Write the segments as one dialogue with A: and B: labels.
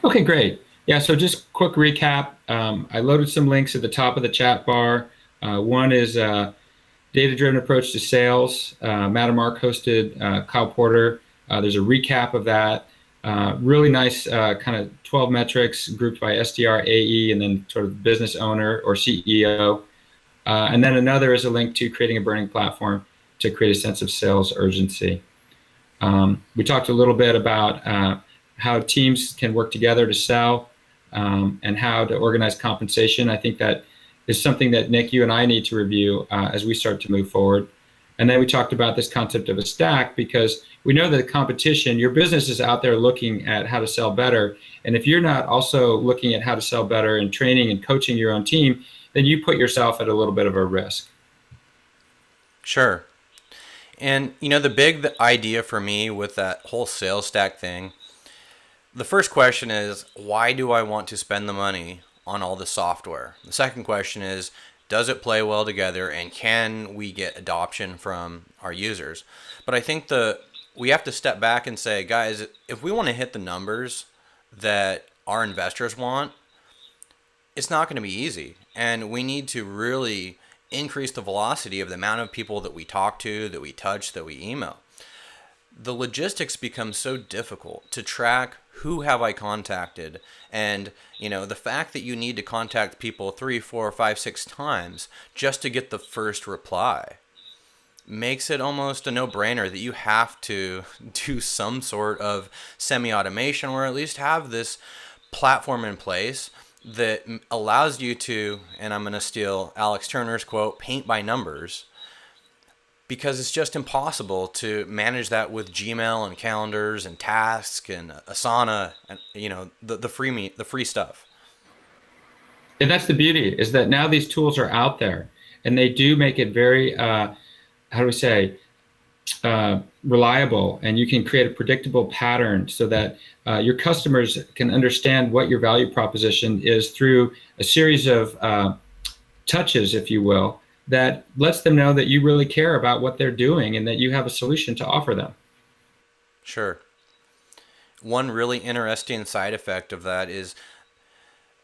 A: Okay, great. Yeah, so just quick recap. I loaded some links at the top of the chat bar. One is data-driven approach to sales. Matt and Mark hosted Kyle Porter. There's a recap of that. Really nice kind of 12 metrics grouped by SDR, AE, and then sort of business owner or CEO. And then another is a link to creating a burning platform to create a sense of sales urgency. We talked a little bit about how teams can work together to sell and how to organize compensation. I think that is something that Nick, you and I need to review as we start to move forward. And then we talked about this concept of a stack because we know that the competition, your business is out there looking at how to sell better. And if you're not also looking at how to sell better and training and coaching your own team, then you put yourself at a little bit of a risk.
B: Sure. And the big idea for me with that whole sales stack thing, the first question is, why do I want to spend the money on all the software? The second question is, does it play well together and can we get adoption from our users? But I think we have to step back and say, guys, if we want to hit the numbers that our investors want, it's not going to be easy. And we need to really increase the velocity of the amount of people that we talk to, that we touch, that we email. The logistics become so difficult to track who have I contacted, and the fact that you need to contact people 3, 4, 5, 6 times just to get the first reply makes it almost a no-brainer that you have to do some sort of semi-automation or at least have this platform in place that allows you to, and I'm going to steal Alex Turner's quote, paint by numbers, because it's just impossible to manage that with Gmail and calendars and tasks and Asana and the free stuff.
A: And that's the beauty, is that now these tools are out there and they do make it very, how do we say, reliable, and you can create a predictable pattern so that your customers can understand what your value proposition is through a series of touches, if you will, that lets them know that you really care about what they're doing and that you have a solution to offer them.
B: Sure. One really interesting side effect of that is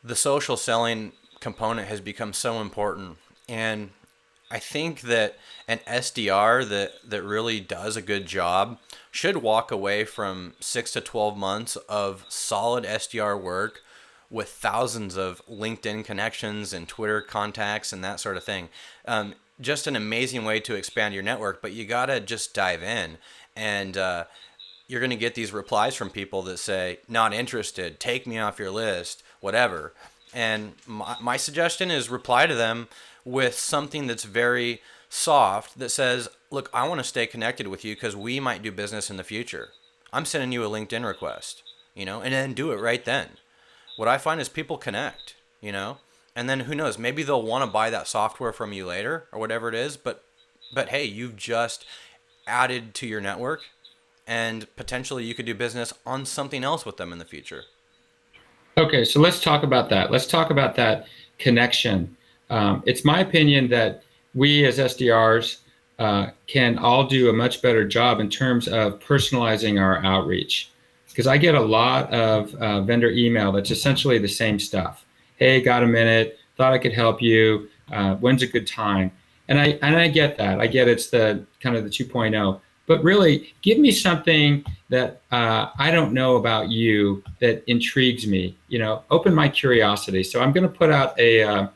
B: the social selling component has become so important. And I think that an SDR that really does a good job should walk away from 6 to 12 months of solid SDR work with thousands of LinkedIn connections and Twitter contacts and that sort of thing. Just an amazing way to expand your network, but you gotta just dive in, and you're gonna get these replies from people that say, not interested, take me off your list, whatever. And my suggestion is reply to them with something that's very soft that says, look, I want to stay connected with you because we might do business in the future. I'm sending you a LinkedIn request, and then do it right then. What I find is people connect, and then who knows, maybe they'll want to buy that software from you later or whatever it is, but hey, you've just added to your network and potentially you could do business on something else with them in the future.
A: Okay, so let's talk about that. Let's talk about that connection. It's my opinion that we as SDRs can all do a much better job in terms of personalizing our outreach. Because I get a lot of vendor email that's essentially the same stuff. Hey, got a minute? Thought I could help you. When's a good time? And I get that. I get it's the kind of the 2.0. But really, give me something that I don't know about you that intrigues me. Open my curiosity. So I'm going to put out a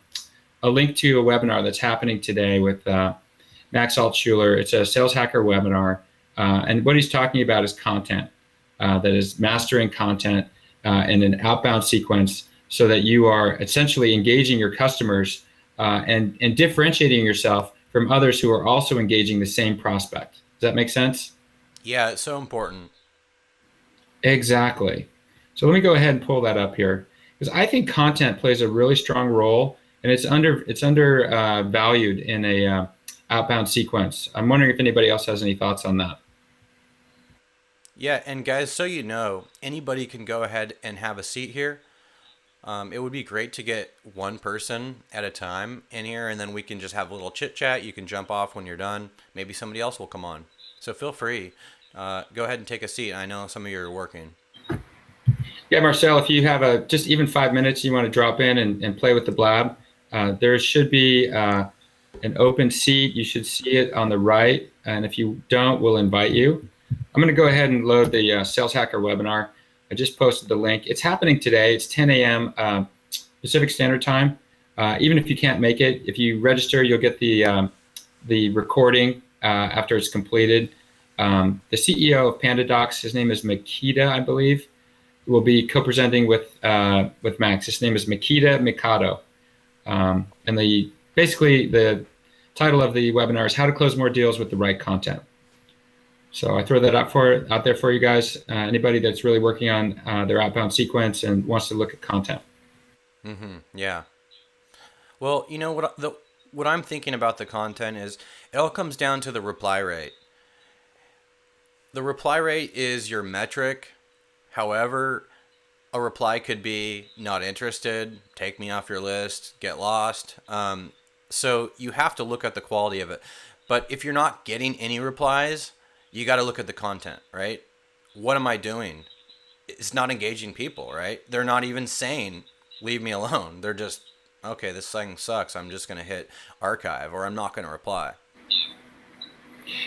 A: link to a webinar that's happening today with Max Altshuler. It's a sales hacker webinar. And what he's talking about is content. That is mastering content in an outbound sequence so that you are essentially engaging your customers and differentiating yourself from others who are also engaging the same prospect. Does that make sense?
B: Yeah, it's so important.
A: Exactly. So let me go ahead and pull that up here because I think content plays a really strong role and it's under valued in a outbound sequence. I'm wondering if anybody else has any thoughts on that.
B: Yeah, and guys, so anybody can go ahead and have a seat here. It would be great to get one person at a time in here, and then we can just have a little chit chat. You can jump off when you're done. Maybe somebody else will come on. So feel free. Go ahead and take a seat. I know some of you are working.
A: Yeah, Marcel, if you have just even 5 minutes, you want to drop in and play with the blab, there should be an open seat. You should see it on the right. And if you don't, we'll invite you. I'm going to go ahead and load the Sales Hacker webinar. I just posted the link. It's happening today. It's 10 a.m. Pacific Standard Time. Even if you can't make it, if you register, you'll get the recording after it's completed. The CEO of PandaDocs, his name is Makita, I believe, will be co-presenting with Max. His name is Makita Mikado. And basically the title of the webinar is How to Close More Deals with the Right Content. So I throw that out there for you guys. Anybody that's really working on their outbound sequence and wants to look at content.
B: Yeah. Well, you know what I'm thinking about the content is it all comes down to the reply rate. The reply rate is your metric. However, a reply could be not interested, take me off your list, get lost. So you have to look at the quality of it. But if you're not getting any replies, you got to look at the content, right? What am I doing? It's not engaging people, right? They're not even saying, leave me alone. They're just, okay, this thing sucks. I'm just going to hit archive, or I'm not going to reply.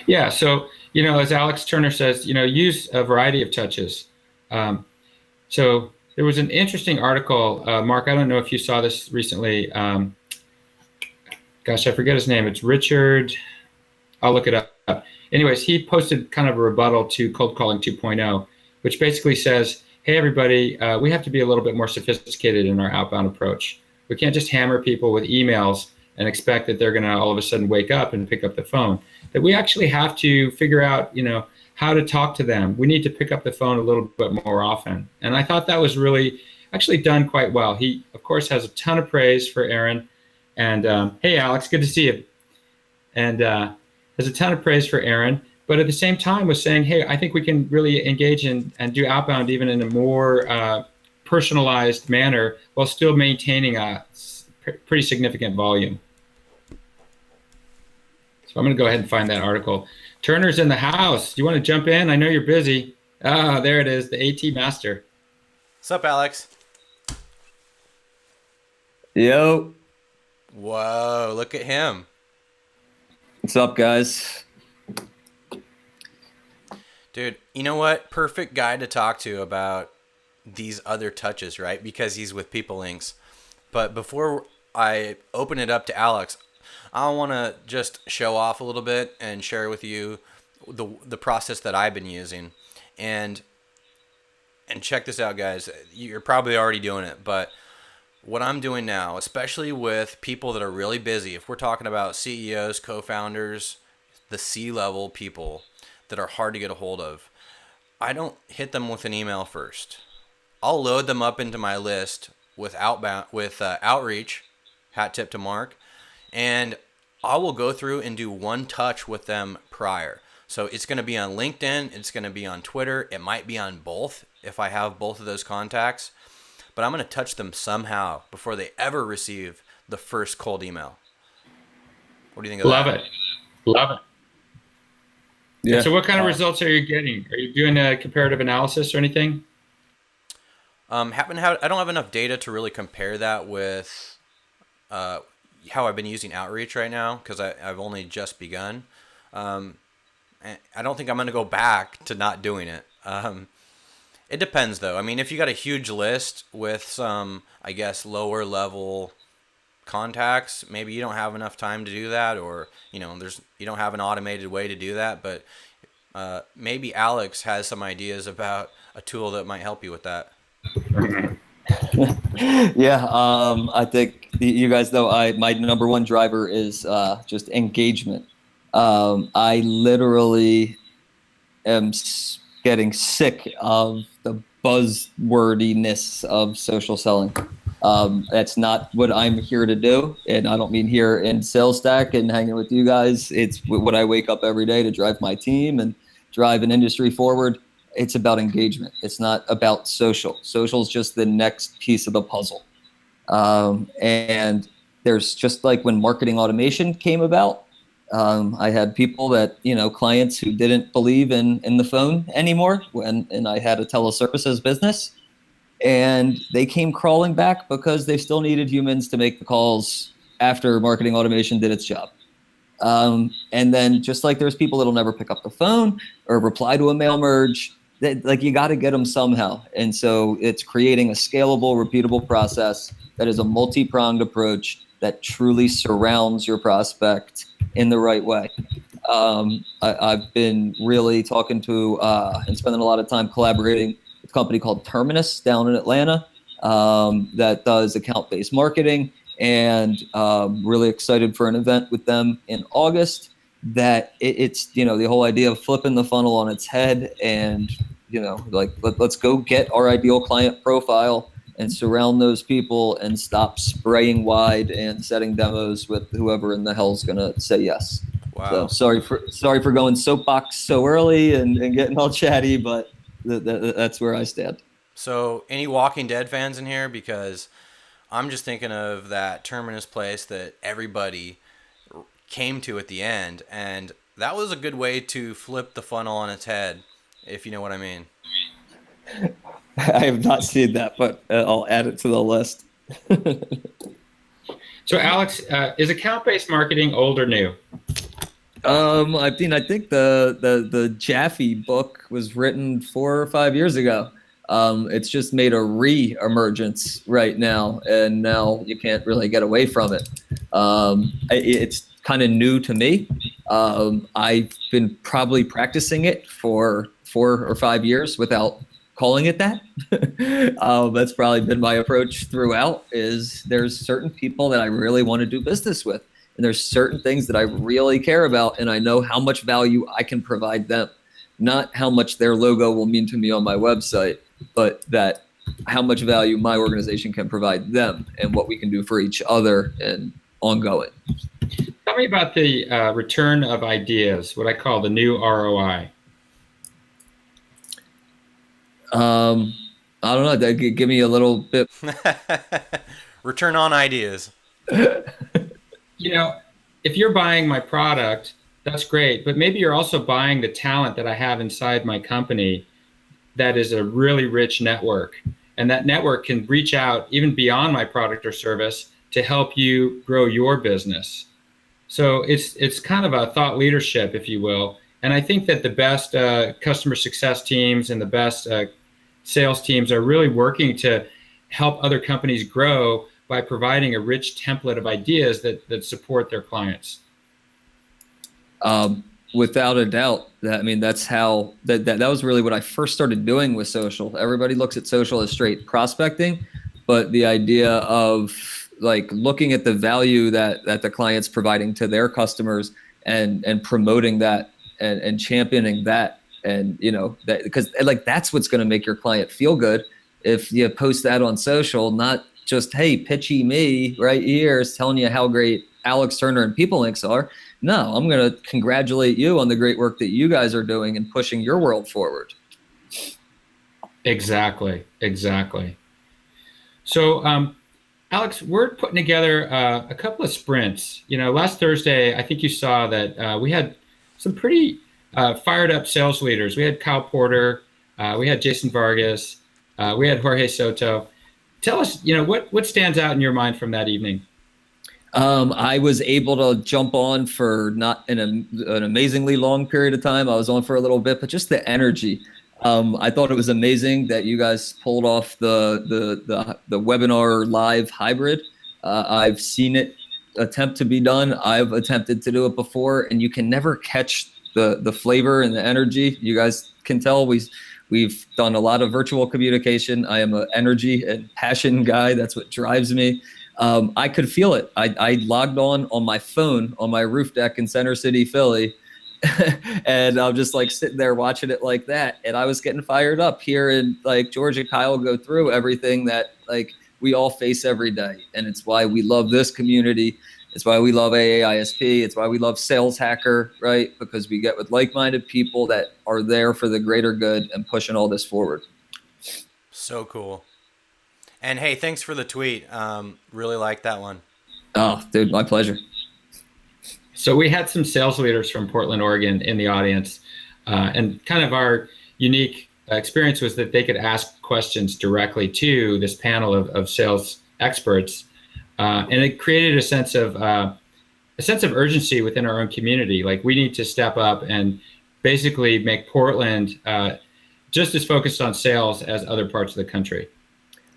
A: Yeah. So, as Alex Turner says, use a variety of touches. So there was an interesting article, Mark, I don't know if you saw this recently. Gosh, I forget his name. It's Richard. I'll look it up. Anyways, he posted kind of a rebuttal to Cold Calling 2.0, which basically says, hey, everybody, we have to be a little bit more sophisticated in our outbound approach. We can't just hammer people with emails and expect that they're going to all of a sudden wake up and pick up the phone. That we actually have to figure out, how to talk to them. We need to pick up the phone a little bit more often. And I thought that was really actually done quite well. He, of course, has a ton of praise for Aaron. And hey, Alex, good to see you. And has a ton of praise for Aaron. But at the same time was saying, hey, I think we can really engage and do outbound even in a more personalized manner while still maintaining a pretty significant volume. So I'm going to go ahead and find that article. Turner's in the house. Do you want to jump in? I know you're busy. Ah, there it is, the AT Master.
B: What's up, Alex?
C: Yo.
B: Whoa, look at him.
C: What's up, guys?
B: Dude, you know what? Perfect guy to talk to about these other touches, right? Because he's with PeopleLinx. But before I open it up to Alex, I want to just show off a little bit and share with you the process that I've been using. And check this out, guys. You're probably already doing it, but what I'm doing now, especially with people that are really busy, if we're talking about CEOs, co-founders, the C-level people that are hard to get a hold of, I don't hit them with an email first. I'll load them up into my list with outreach, hat tip to Mark, and I will go through and do one touch with them prior. So it's going to be on LinkedIn, it's going to be on Twitter, it might be on both if I have both of those contacts, but I'm going to touch them somehow before they ever receive the first cold email. What do you think of that?
A: Love it.
C: Yeah.
A: And so what kind of results are you getting? Are you doing a comparative analysis or anything?
B: I don't have enough data to really compare that with how I've been using outreach right now because I've only just begun. And I don't think I'm going to go back to not doing it. It depends, though. I mean, if you got a huge list with some, I guess, lower level contacts, maybe you don't have enough time to do that, or you don't have an automated way to do that. But maybe Alex has some ideas about a tool that might help you with that.
C: Yeah, I think you guys know my number one driver is just engagement. I literally am getting sick of the buzzwordiness of social selling. That's not what I'm here to do, and I don't mean here in SalesStack and hanging with you guys. It's what I wake up every day to drive my team and drive an industry forward. It's about engagement. It's not about social. Social is just the next piece of the puzzle. And there's just like when marketing automation came about, I had people that, clients who didn't believe in the phone anymore and I had a teleservices business. and they came crawling back because they still needed humans to make the calls after marketing automation did its job. And then just like there's people that'll never pick up the phone or reply to a mail merge, that like you got to get them somehow. And so it's creating a scalable, repeatable process that is a multi-pronged approach that truly surrounds your prospect in the right way. I've been really talking to and spending a lot of time collaborating with a company called Terminus down in Atlanta that does account-based marketing, and really excited for an event with them in August. That it's the whole idea of flipping the funnel on its head, and let's go get our ideal client profile and surround those people and stop spraying wide and setting demos with whoever in the hell's gonna say yes.
B: Wow.
C: So sorry for going soapbox so early and getting all chatty, but that's where I stand.
B: So any Walking Dead fans in here? Because I'm just thinking of that Terminus place that everybody came to at the end, and that was a good way to flip the funnel on its head, if you know what I mean.
C: I have not seen that, but I'll add it to the list.
A: So Alex, is account-based marketing old or new?
C: I think the Jaffe book was written 4 or 5 years ago. It's just made a re-emergence right now, and now you can't really get away from it. It's kind of new to me. I've been probably practicing it for 4 or 5 years without calling it that. That's probably been my approach throughout. Is there's certain people that I really want to do business with, and there's certain things that I really care about, and I know how much value I can provide them, not how much their logo will mean to me on my website, but that how much value my organization can provide them and what we can do for each other and ongoing.
A: Tell me about the return of ideas, what I call the new ROI.
C: I don't know. Give me a little bit.
B: Return on ideas.
A: If you're buying my product, that's great. But maybe you're also buying the talent that I have inside my company that is a really rich network. And that network can reach out even beyond my product or service to help you grow your business. So it's kind of a thought leadership, if you will. And I think that the best customer success teams and the best sales teams are really working to help other companies grow by providing a rich template of ideas that support their clients.
C: Without a doubt. That's how that was really what I first started doing with social. Everybody looks at social as straight prospecting, but the idea of like looking at the value that the client's providing to their customers and promoting that and championing that, and that, because like that's what's going to make your client feel good. If you post that on social, not just, hey, pitchy me right here is telling you how great Alex Turner and PeopleLinx are. No, I'm going to congratulate you on the great work that you guys are doing and pushing your world forward.
A: Exactly. So, Alex, we're putting together a couple of sprints. Last Thursday, I think you saw that we had some pretty fired up sales leaders. We had Kyle Porter, we had Jason Vargas, we had Jorge Soto. Tell us, what stands out in your mind from that evening?
C: I was able to jump on for not in an amazingly long period of time. I was on for a little bit, but just the energy. I thought it was amazing that you guys pulled off the webinar live hybrid. I've seen it attempt to be done. I've attempted to do it before, and you can never catch the flavor and the energy. You guys can tell we've done a lot of virtual communication. I am an energy and passion guy. That's what drives me. I could feel it. I logged on my phone on my roof deck in Center City, Philly, and I'm just like sitting there watching it like that. And I was getting fired up hearing like George and Kyle go through everything that like we all face every day. And it's why we love this community. It's why we love AAISP. It's why we love Sales Hacker, right? Because we get with like-minded people that are there for the greater good and pushing all this forward.
B: So cool. And hey, thanks for the tweet. Really like that one.
C: Oh, dude, my pleasure.
A: So we had some sales leaders from Portland, Oregon in the audience, and kind of our unique experience was that they could ask questions directly to this panel of sales experts, and it created a sense of urgency within our own community. Like, we need to step up and basically make Portland just as focused on sales as other parts of the country.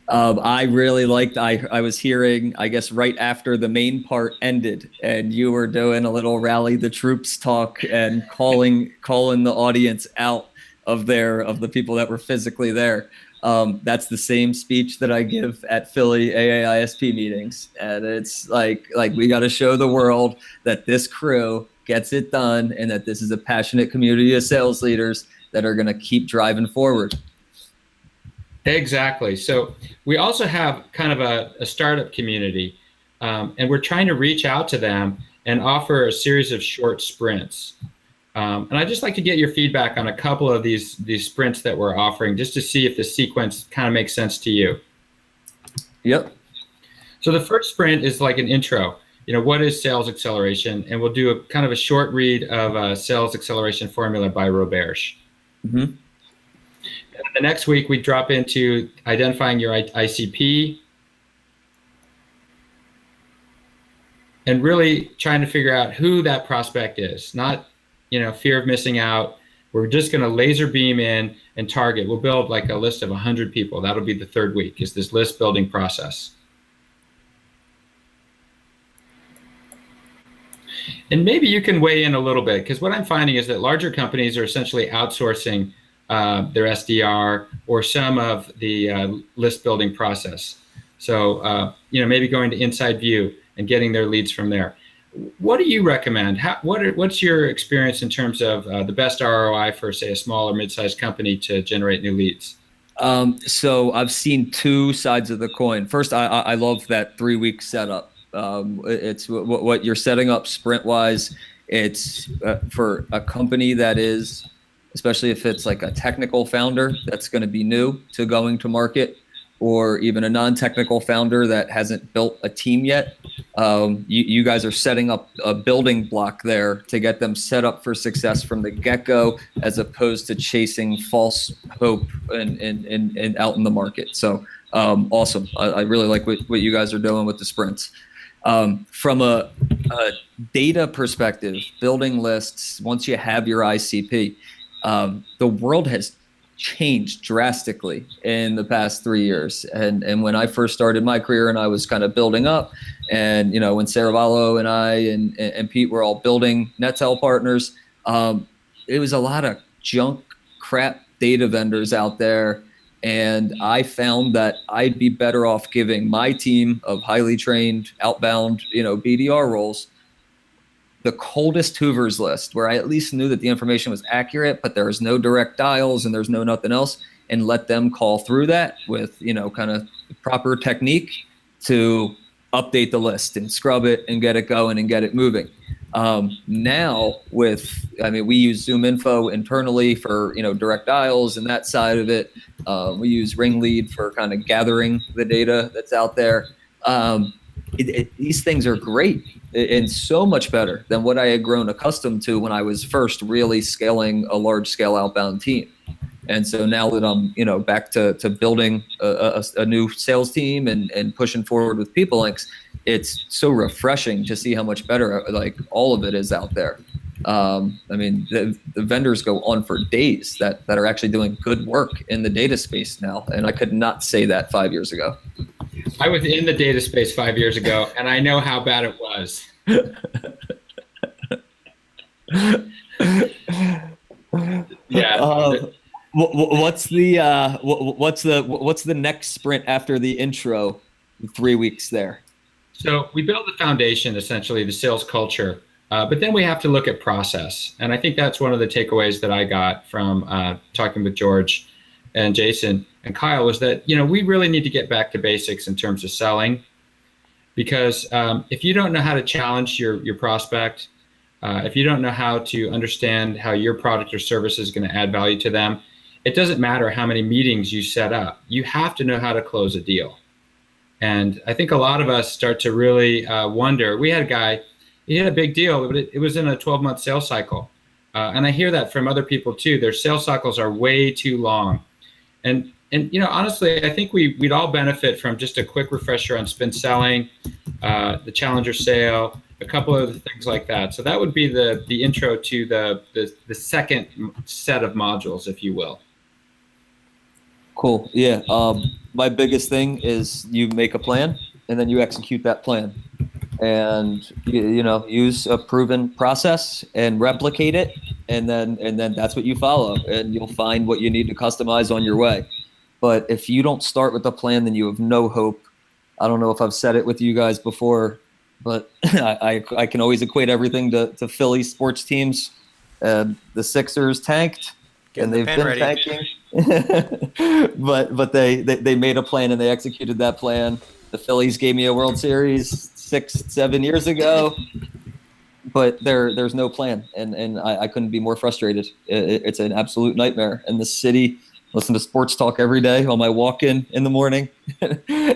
C: I really liked, I was hearing, I guess, right after the main part ended, and you were doing a little rally the troops talk and calling the audience out of the people that were physically there. That's the same speech that I give at Philly AAISP meetings. And it's like we got to show the world that this crew gets it done, and that this is a passionate community of sales leaders that are going to keep driving forward.
A: Exactly. So we also have kind of a startup community, and we're trying to reach out to them and offer a series of short sprints. And I'd just like to get your feedback on a couple of these sprints that we're offering, just to see if the sequence kind of makes sense to you.
C: Yep.
A: So the first sprint is like an intro. What is sales acceleration? And we'll do a kind of a short read of Sales Acceleration Formula by Roberge.
C: Mm-hmm.
A: The next week, we drop into identifying your ICP and really trying to figure out who that prospect is. Not, fear of missing out. We're just going to laser beam in and target. We'll build like a list of 100 people. That'll be the third week, is this list building process. And maybe you can weigh in a little bit, because what I'm finding is that larger companies are essentially outsourcing their SDR or some of the list building process. So, maybe going to Inside View and getting their leads from there. What do you recommend? What's your experience in terms of the best ROI for, say, a small or mid-sized company to generate new leads?
C: So I've seen two sides of the coin. First, I love that 3-week setup. It's what you're setting up sprint-wise. It's for a company that is, especially if it's like a technical founder that's going to be new to going to market, or even a non-technical founder that hasn't built a team yet. You guys are setting up a building block there to get them set up for success from the get-go, as opposed to chasing false hope and out in the market. So awesome. I really like what you guys are doing with the sprints. From a data perspective, building lists, once you have your ICP, the world has changed drastically in the past 3 years. And when I first started my career and I was kind of building up, and when Saravallo and I and Pete were all building NetTel partners, it was a lot of junk crap data vendors out there. And I found that I'd be better off giving my team of highly trained outbound, BDR roles the coldest Hoover's list, where I at least knew that the information was accurate, but there was no direct dials and there's no nothing else, and let them call through that with, kind of proper technique to update the list and scrub it and get it going and get it moving. Now we use Zoom Info internally for, direct dials and that side of it. We use Ringlead for kind of gathering the data that's out there. These things are great and so much better than what I had grown accustomed to when I was first really scaling a large scale outbound team. And so now that I'm, back to building a new sales team and pushing forward with PeopleLinx, it's so refreshing to see how much better like all of it is out there. The vendors go on for days that are actually doing good work in the data space now. And I could not say that 5 years ago.
A: I was in the data space 5 years ago, and I know how bad it was. Yeah.
C: What's the next sprint after the intro? 3 weeks there.
A: So we build the foundation, essentially the sales culture, but then we have to look at process. And I think that's one of the takeaways that I got from talking with George and Jason and Kyle, was that, we really need to get back to basics in terms of selling, because if you don't know how to challenge your prospect, if you don't know how to understand how your product or service is going to add value to them, it doesn't matter how many meetings you set up. You have to know how to close a deal. And I think a lot of us start to really wonder. We had a guy, he had a big deal, but it was in a 12-month sales cycle. and I hear that from other people too. Their sales cycles are way too long. And honestly, I think we'd all benefit from just a quick refresher on spin selling, the challenger sale, a couple of things like that. So that would be the intro to the second set of modules, if you will.
C: Cool. Yeah. My biggest thing is you make a plan and then you execute that plan, and use a proven process and replicate it, and then that's what you follow, and you'll find what you need to customize on your way. But if you don't start with a plan, then you have no hope. I don't know if I've said it with you guys before, but I can always equate everything to Philly sports teams. The Sixers tanked,
B: Getting
C: and
B: the
C: they've
B: pen
C: been
B: ready.
C: tanking. but they made a plan and they executed that plan. The Phillies gave me a World Series 6-7 years ago, but there's no plan, and I couldn't be more frustrated. It's an absolute nightmare. And the city, listen to sports talk every day on my walk-in the morning,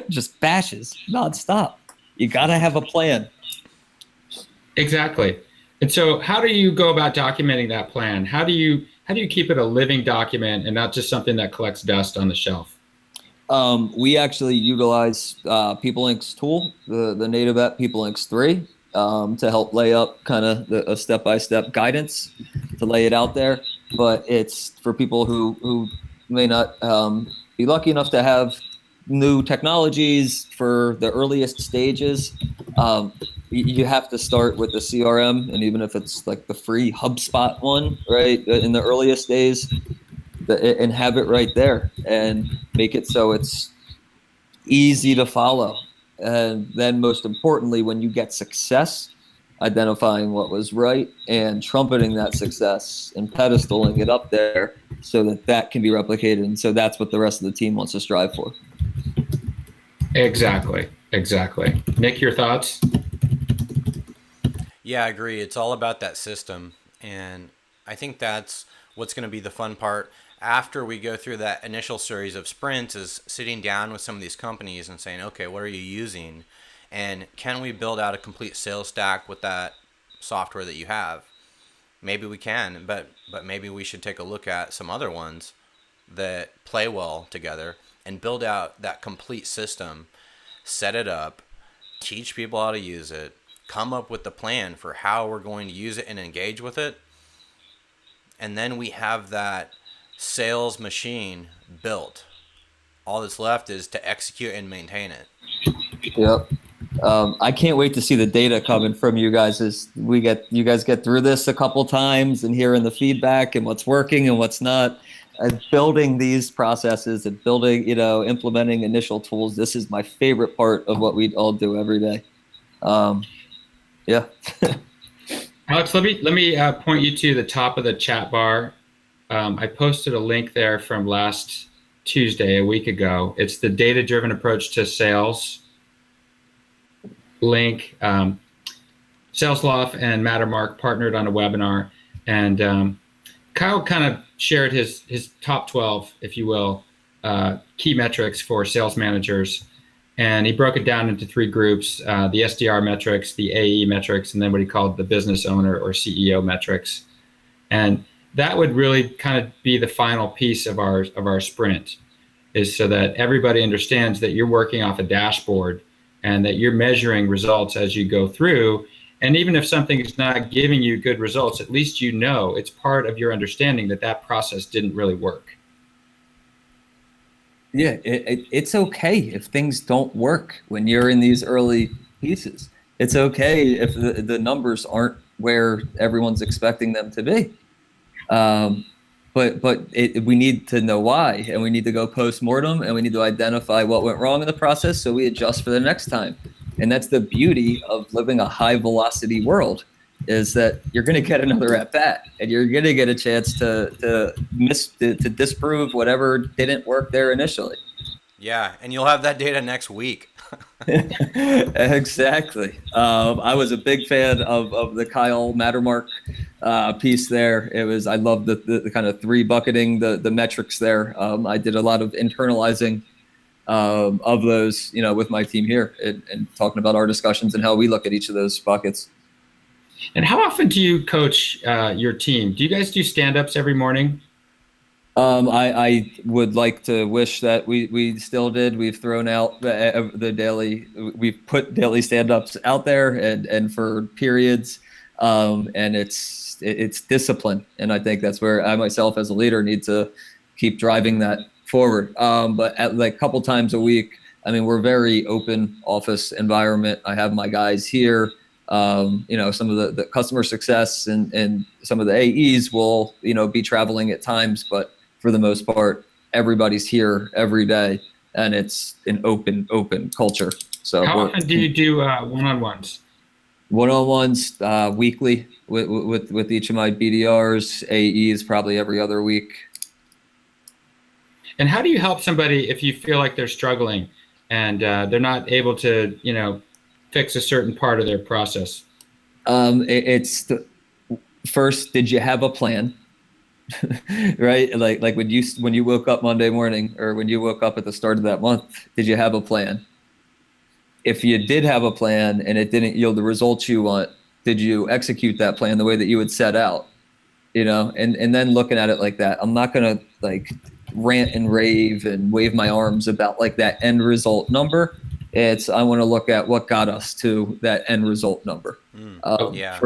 C: just bashes nonstop. You got to have a plan.
A: Exactly. And so how do you go about documenting that plan? How do you keep it a living document and not just something that collects dust on the shelf?
C: We actually utilize PeopleLinx tool, the native app PeopleLinx 3, to help lay up kind of a step-by-step guidance to lay it out there. But it's for people who may not be lucky enough to have new technologies for the earliest stages. You have to start with the CRM, and even if it's like the free HubSpot one, right, in the earliest days, and have it right there and make it so it's easy to follow. And then most importantly, when you get success, identifying what was right and trumpeting that success and pedestaling it up there so that can be replicated. And so that's what the rest of the team wants to strive for.
A: Exactly. Nick, your thoughts?
B: Yeah, I agree. It's all about that system. And I think that's what's going to be the fun part after we go through that initial series of sprints, is sitting down with some of these companies and saying, okay, what are you using? And can we build out a complete sales stack with that software that you have? Maybe we can, but maybe we should take a look at some other ones that play well together and build out that complete system, set it up, teach people how to use it, come up with the plan for how we're going to use it and engage with it. And then we have that sales machine built. All that's left is to execute and maintain it.
C: Yep. I can't wait to see the data coming from you guys as you guys get through this a couple times and hearing the feedback and what's working and what's not. And building these processes and implementing initial tools. This is my favorite part of what we all do every day. Yeah.
A: Alex, let me point you to the top of the chat bar. I posted a link there from last Tuesday, a week ago. It's the data-driven approach to sales link. SalesLoft and Mattermark partnered on a webinar, and Kyle kind of shared his top 12, if you will, key metrics for sales managers. And he broke it down into 3 groups, the SDR metrics, the AE metrics, and then what he called the business owner or CEO metrics. And that would really kind of be the final piece of our sprint, is so that everybody understands that you're working off a dashboard and that you're measuring results as you go through. And even if something is not giving you good results, at least it's part of your understanding that process didn't really work.
C: Yeah, it's okay if things don't work when you're in these early pieces. It's okay if the numbers aren't where everyone's expecting them to be. But we need to know why, and we need to go post-mortem, and we need to identify what went wrong in the process so we adjust for the next time. And that's the beauty of living a high-velocity world, is that you're going to get another at-bat, and you're going to get a chance to disprove whatever didn't work there initially.
B: Yeah, and you'll have that data next week.
C: Exactly. I was a big fan of the Kyle Mattermark piece there. I love the kind of 3 bucketing the metrics there. I did a lot of internalizing of those, with my team here, and talking about our discussions and how we look at each of those buckets.
A: And how often do you coach your team? Do you guys do stand-ups every morning?
C: I would like to wish that we still did. We've thrown out the daily, we've put daily stand-ups out there and for periods, and it's discipline, and I think that's where I myself as a leader need to keep driving that forward. But at like a couple times a week, I mean, we're very open office environment. I have my guys here. Some of the customer success and some of the AEs will, be traveling at times, but for the most part, everybody's here every day, and it's an open culture. So
A: How often do you do one-on-ones?
C: One-on-ones weekly with each of my BDRs, AEs probably every other week.
A: And how do you help somebody if you feel like they're struggling and they're not able to, fix a certain part of their process?
C: First, did you have a plan? Right? Like when you woke up Monday morning, or when you woke up at the start of that month, did you have a plan? If you did have a plan and it didn't yield the results you want, did you execute that plan the way that you would set out? And then looking at it like that, I'm not gonna like rant and rave and wave my arms about like that end result number. I want to look at what got us to that end result number.
B: Yeah.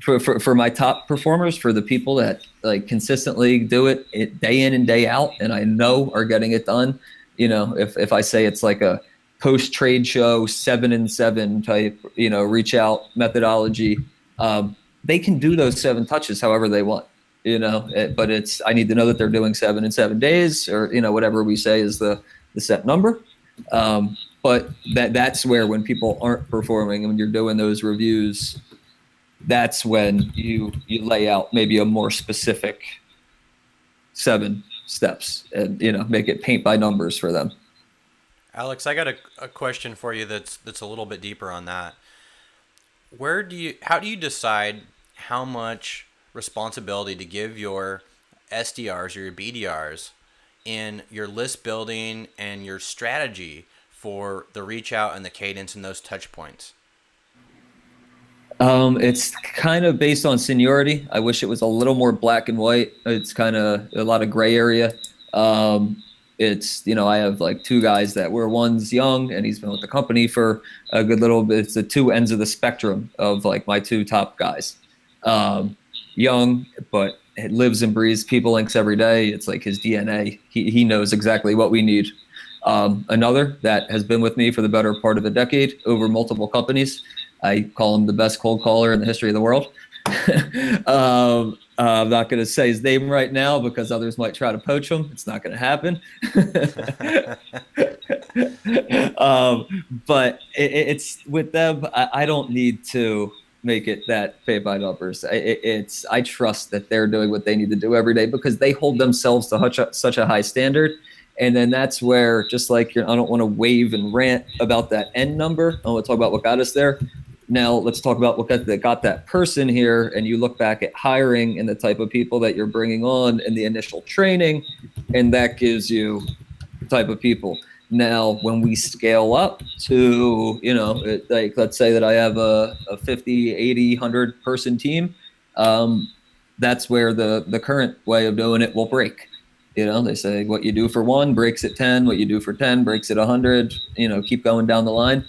C: For my top performers, for the people that like consistently do it day in and day out, and I know are getting it done, if I say it's like a post trade show 7-7 type, reach out methodology, they can do those 7 touches however they want, but I need to know that they're doing 7 in 7 days, or whatever we say is the set number. But that's where, when people aren't performing and when you're doing those reviews, that's when you lay out maybe a more specific 7 steps and make it paint by numbers for them.
B: Alex, I got a question for you that's a little bit deeper on that. How do you decide how much responsibility to give your SDRs or your BDRs in your list building and your strategy for the reach out and the cadence and those touch points?
C: It's kind of based on seniority. I wish it was a little more black and white. It's kind of a lot of gray area. I have like 2 guys that one's young and he's been with the company for a good little bit. It's the 2 ends of the spectrum of like my 2 top guys. Young, but it lives and breathes PeopleLinx every day. It's like his DNA. He knows exactly what we need. Another that has been with me for the better part of a decade over multiple companies. I call him the best cold caller in the history of the world. I'm not going to say his name right now because others might try to poach him. It's not going to happen. But it's with them. I don't need to make it that pay by numbers. I trust that they're doing what they need to do every day because they hold themselves to such a high standard. And then that's where, just like I don't want to wave and rant about that end number. I want to talk about what got us there. Now let's talk about what got that person here. And you look back at hiring and the type of people that you're bringing on and the initial training, and that gives you the type of people. Now, when we scale up to, like let's say that I have a 50, 80, 100 person team, that's where the current way of doing it will break. They say what you do for 1 breaks at 10, what you do for 10 breaks at 100, keep going down the line.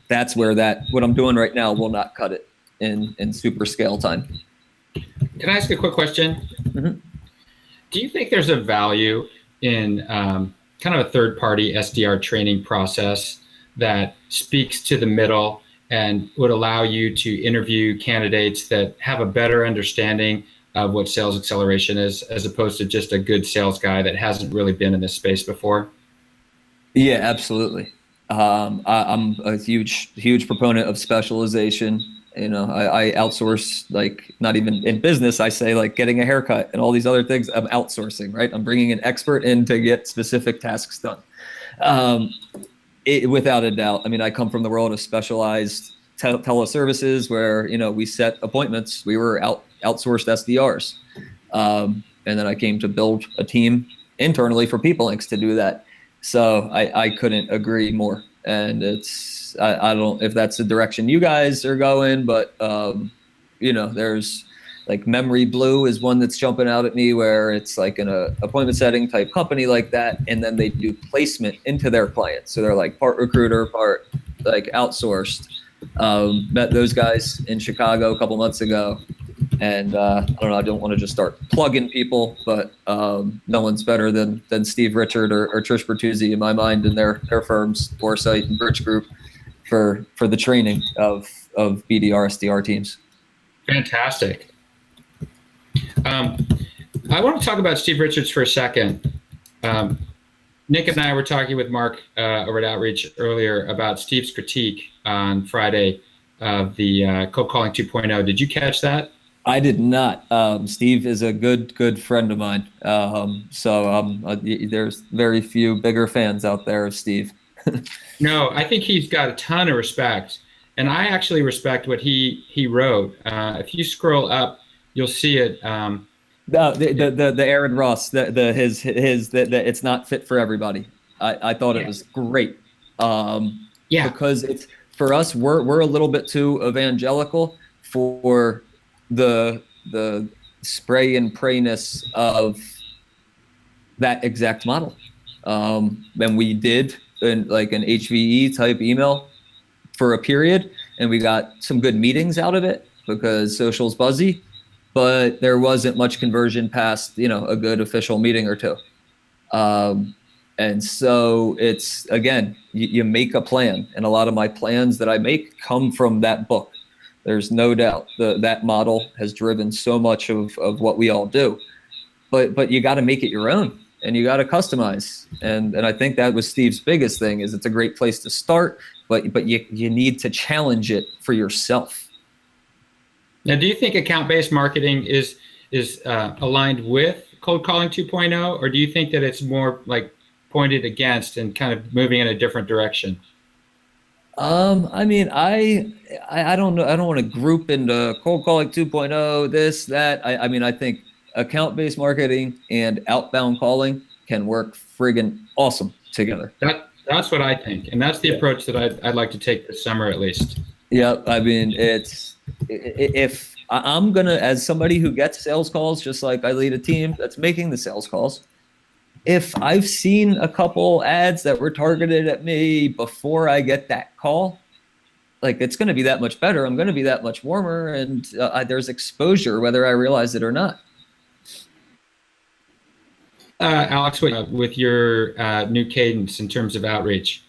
C: That's where what I'm doing right now will not cut it in super scale time.
A: Can I ask a quick question?
C: Mm-hmm.
A: Do you think there's a value in kind of a third-party SDR training process that speaks to the middle and would allow you to interview candidates that have a better understanding of what sales acceleration is, as opposed to just a good sales guy that hasn't really been in this space before?
C: Yeah, absolutely. I'm a huge proponent of specialization. I outsource, like, not even in business. I say like getting a haircut and all these other things. I'm outsourcing, right? I'm bringing an expert in to get specific tasks done. Without a doubt. I mean, I come from the world of specialized teleservices where, we set appointments. We were outsourced SDRs. And then I came to build a team internally for PeopleLinx to do that. So I couldn't agree more. And I don't know if that's the direction you guys are going, but there's like Memory Blue is one that's jumping out at me, where it's like an appointment setting type company like that, and then they do placement into their clients. So they're like part recruiter, part like outsourced. Met those guys in Chicago a couple months ago, and I don't know. I don't want to just start plugging people, but no one's better than Steve Richard or Trish Bertuzzi in my mind, and their firms, Foresight and Birch Group, for the training of BDR SDR teams.
A: Fantastic. I want to talk about Steve Richards for a second. Nick and I were talking with Mark over at Outreach earlier about Steve's critique on Friday of the Cold Calling 2.0. Did you catch that?
C: I did not. Steve is a good friend of mine. There's very few bigger fans out there of Steve.
A: No, I think he's got a ton of respect, and I actually respect what he wrote. If you scroll up, you'll see it.
C: The Aaron Ross, his it's not fit for everybody. I thought it was great. Because it's, for us, we're a little bit too evangelical for the spray and prayness of that exact model. And we did like an HVE type email for a period, and we got some good meetings out of it because social's buzzy, but there wasn't much conversion past, a good official meeting or two. And so it's, again, you make a plan, and a lot of my plans that I make come from that book. There's no doubt that model has driven so much of what we all do, but you got to make it your own, and you got to customize. And I think that was Steve's biggest thing, is it's a great place to start, but you need to challenge it for yourself.
A: Now, do you think account-based marketing is aligned with Cold Calling 2.0, or do you think that it's more like pointed against and kind of moving in a different direction?
C: I mean, I don't know. I don't want to group into Cold Calling 2.0, this, that. I mean, I think account-based marketing and outbound calling can work friggin' awesome together.
A: That's what I think, and that's the approach that I'd like to take this summer at least.
C: Yeah, I mean, if I'm gonna, as somebody who gets sales calls, just like I lead a team that's making the sales calls, if I've seen a couple ads that were targeted at me before I get that call, like, it's going to be that much better. I'm going to be that much warmer, and there's exposure whether I realize it or not.
A: Alex, with your new cadence in terms of outreach.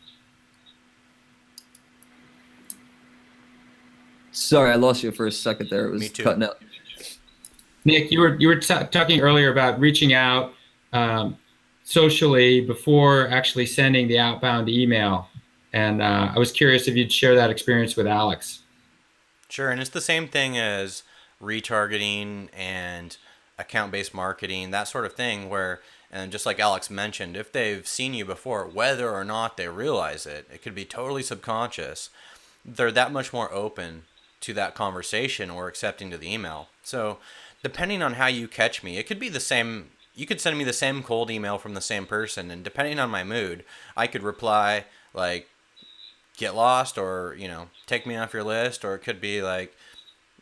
C: Sorry, I lost you for a second there. It was cutting out.
A: Nick, you were talking earlier about reaching out socially before actually sending the outbound email. And I was curious if you'd share that experience with Alex.
B: Sure, and it's the same thing as retargeting and account-based marketing, that sort of thing, where, and just like Alex mentioned, if they've seen you before, whether or not they realize it, it could be totally subconscious, they're that much more open to that conversation or accepting to the email. So depending on how you catch me, it could be the same. You could send me the same cold email from the same person, and depending on my mood, I could reply like, get lost, or, take me off your list, or it could be like,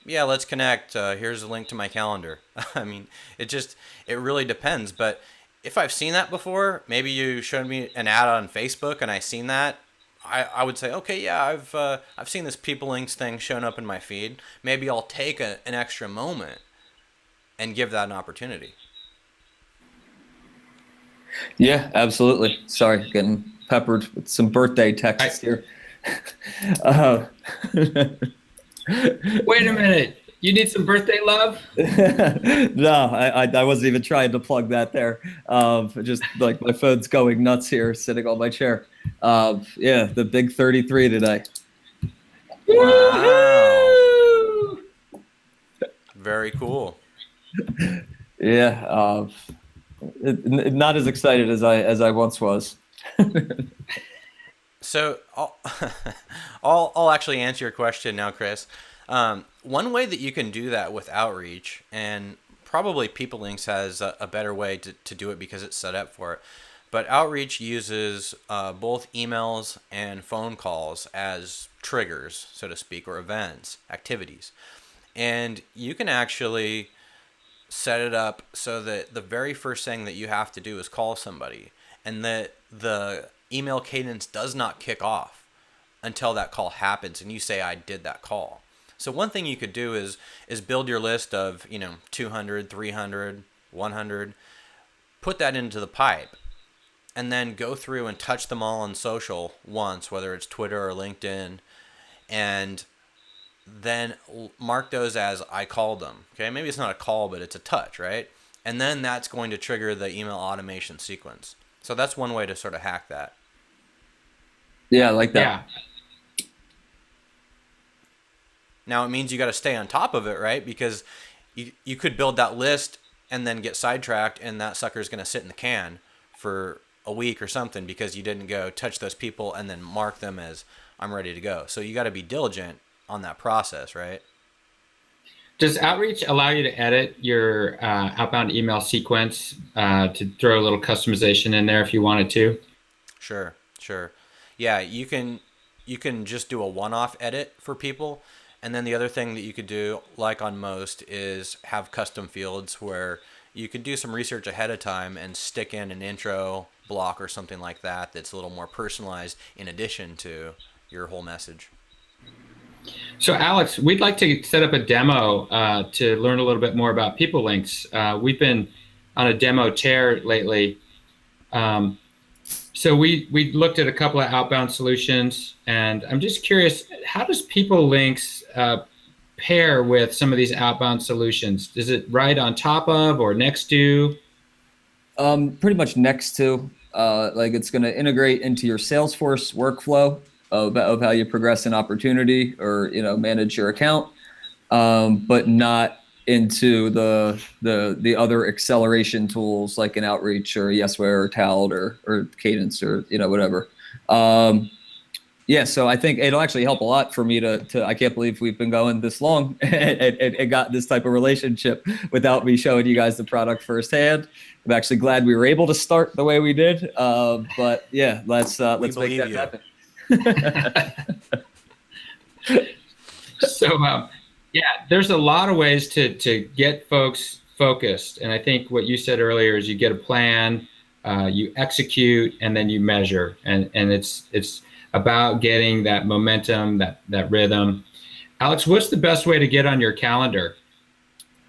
B: yeah, let's connect. Here's a link to my calendar. I mean, it really depends. But if I've seen that before, maybe you showed me an ad on Facebook and I seen that, I would say, okay, yeah, I've seen this PeopleLinx thing showing up in my feed. Maybe I'll take an extra moment and give that an opportunity.
C: Yeah, absolutely. Sorry, getting peppered with some birthday texts here.
A: Wait a minute. You need some birthday love?
C: No, I wasn't even trying to plug that there. Just like my phone's going nuts here, sitting on my chair. Yeah, the big 33 today.
B: Wow. Very cool.
C: Yeah, not as excited as I once was.
B: So I'll actually answer your question now, Chris. One way that you can do that with outreach, and probably PeopleLinx has a better way to do it because it's set up for it, but outreach uses both emails and phone calls as triggers, so to speak, or events, activities. And you can actually set it up so that the very first thing that you have to do is call somebody, and that the email cadence does not kick off until that call happens and you say, I did that call. So one thing you could do is build your list of, 200, 300, 100, put that into the pipe, and then go through and touch them all on social once, whether it's Twitter or LinkedIn, and then mark those as I called them. Okay, maybe it's not a call, but it's a touch, right? And then that's going to trigger the email automation sequence. So that's one way to sort of hack that.
C: Yeah, I like that.
A: Yeah.
B: Now it means you got to stay on top of it, right? Because you could build that list and then get sidetracked, and that sucker's going to sit in the can for a week or something because you didn't go touch those people and then mark them as I'm ready to go. So you got to be diligent on that process, right?
A: Does Outreach allow you to edit your outbound email sequence to throw a little customization in there if you wanted to?
B: Sure. Yeah, you can just do a one-off edit for people. And then the other thing that you could do, like on most, is have custom fields where you could do some research ahead of time and stick in an intro block or something like that that's a little more personalized in addition to your whole message.
A: So, Alex, we'd like to set up a demo to learn a little bit more about PeopleLinx. We've been on a demo tear lately. So we looked at a couple of outbound solutions, and I'm just curious, how does PeopleLinx pair with some of these outbound solutions? Is it right on top of or next to?
C: Pretty much next to, like it's going to integrate into your Salesforce workflow of how you progress an opportunity or, manage your account, but not into the other acceleration tools like an Outreach or Yesware or Talent or Cadence or, whatever. Yeah, so I think it'll actually help a lot for me to I can't believe we've been going this long and got this type of relationship without me showing you guys the product firsthand. I'm actually glad we were able to start the way we did. But yeah, let's make that happen.
A: So yeah, there's a lot of ways to get folks focused. And I think what you said earlier is you get a plan, you execute, and then you measure. And it's about getting that momentum, that rhythm. Alex, what's the best way to get on your calendar?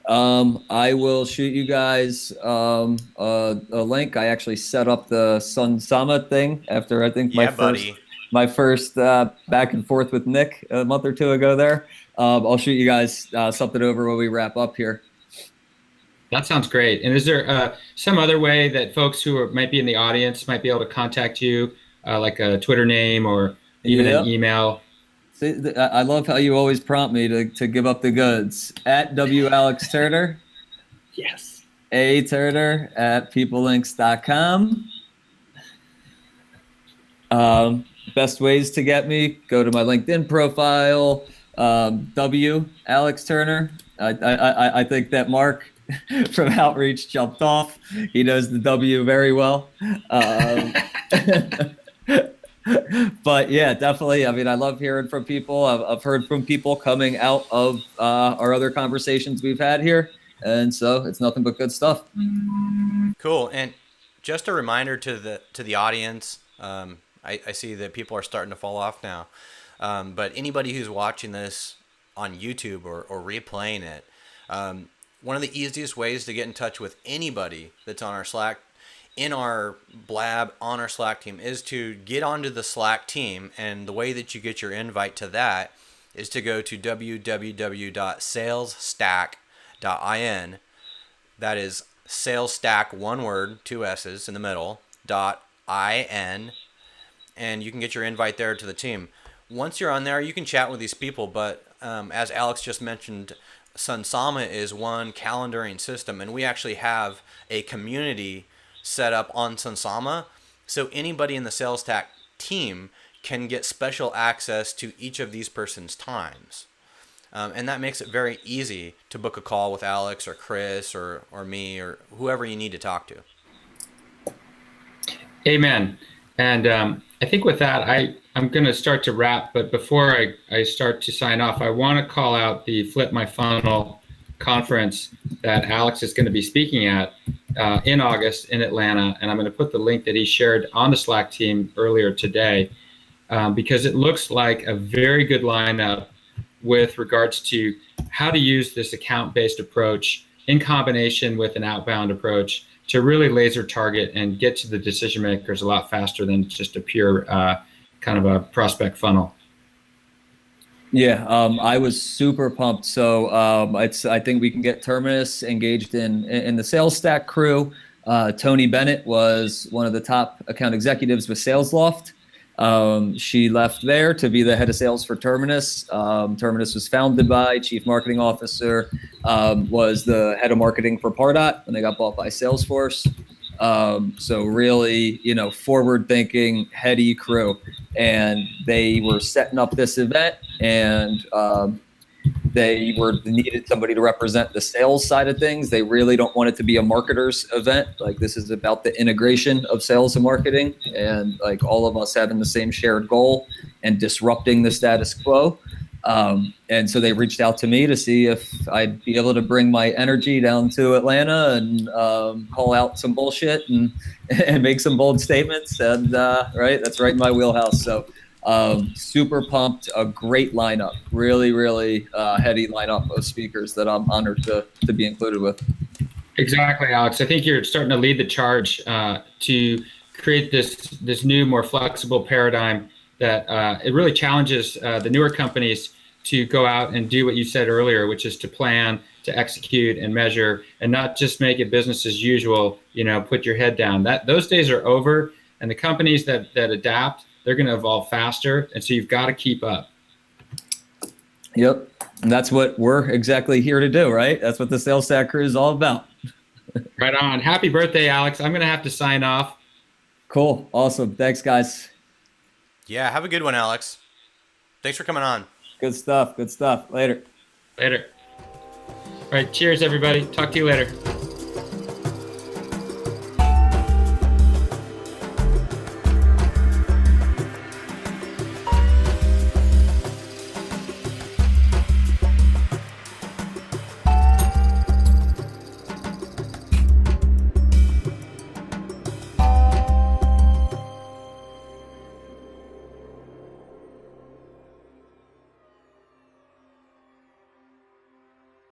C: I will shoot you guys a link. I actually set up the Sun Sama thing after I think my first back and forth with Nick a month or two ago there. I'll shoot you guys something over when we wrap up here.
A: That sounds great. And is there some other way that folks who might be in the audience might be able to contact you, like a Twitter name or even an email?
C: See, I love how you always prompt me to give up the goods. At Alex Turner.
A: Yes.
C: A Turner at PeopleLinx.com. Best ways to get me, go to my LinkedIn profile, Alex Turner. I think that Mark from Outreach jumped off. He knows the W very well. But yeah, definitely. I mean, I love hearing from people. I've heard from people coming out of our other conversations we've had here. And so it's nothing but good stuff.
B: Cool. And just a reminder to the audience, I see that people are starting to fall off now. But anybody who's watching this on YouTube or replaying it, one of the easiest ways to get in touch with anybody that's on our Slack, in our Blab, on our Slack team, is to get onto the Slack team. And the way that you get your invite to that is to go to www.salesstack.in. That is SalesStack, one word, two S's in the middle, .in. And you can get your invite there to the team. Once you're on there, you can chat with these people. But as Alex just mentioned, Sunsama is one calendaring system, and we actually have a community set up on Sunsama. So anybody in the SalesStack team can get special access to each of these persons' times. And that makes it very easy to book a call with Alex or Chris or me or whoever you need to talk to.
A: Amen. And I think with that, I'm going to start to wrap. But before I start to sign off, I want to call out the Flip My Funnel conference that Alex is going to be speaking at in August in Atlanta. And I'm going to put the link that he shared on the Slack team earlier today because it looks like a very good lineup with regards to how to use this account-based approach in combination with an outbound approach to really laser target and get to the decision makers a lot faster than just a pure kind of a prospect funnel.
C: Yeah, I was super pumped. So I think we can get Terminus engaged in the SalesStack crew. Tony Bennett was one of the top account executives with SalesLoft. She left there to be the head of sales for Terminus. Terminus was founded by Chief Marketing Officer, was the head of marketing for Pardot when they got bought by Salesforce. So really, forward-thinking, heady crew, and they were setting up this event, and they needed somebody to represent the sales side of things. They really don't want it to be a marketer's event. Like, this is about the integration of sales and marketing, and like all of us having the same shared goal and disrupting the status quo. And so they reached out to me to see if I'd be able to bring my energy down to Atlanta and call out some bullshit and make some bold statements. And right, that's right in my wheelhouse. So super pumped, a great lineup, really, really heady lineup of speakers that I'm honored to be included with.
A: Exactly, Alex. I think you're starting to lead the charge to create this new, more flexible paradigm that it really challenges the newer companies to go out and do what you said earlier, which is to plan, to execute and measure, and not just make it business as usual, put your head down. Those days are over, and the companies that adapt, they're going to evolve faster, and so you've got to keep up.
C: Yep, and that's what we're exactly here to do, right? That's what the SalesStack crew is all about.
A: Right on. Happy birthday, Alex. I'm going to have to sign off.
C: Cool. Awesome. Thanks, guys.
B: Yeah, have a good one, Alex. Thanks for coming on.
C: Good stuff. Good stuff. Later.
A: Later. All right. Cheers, everybody. Talk to you later.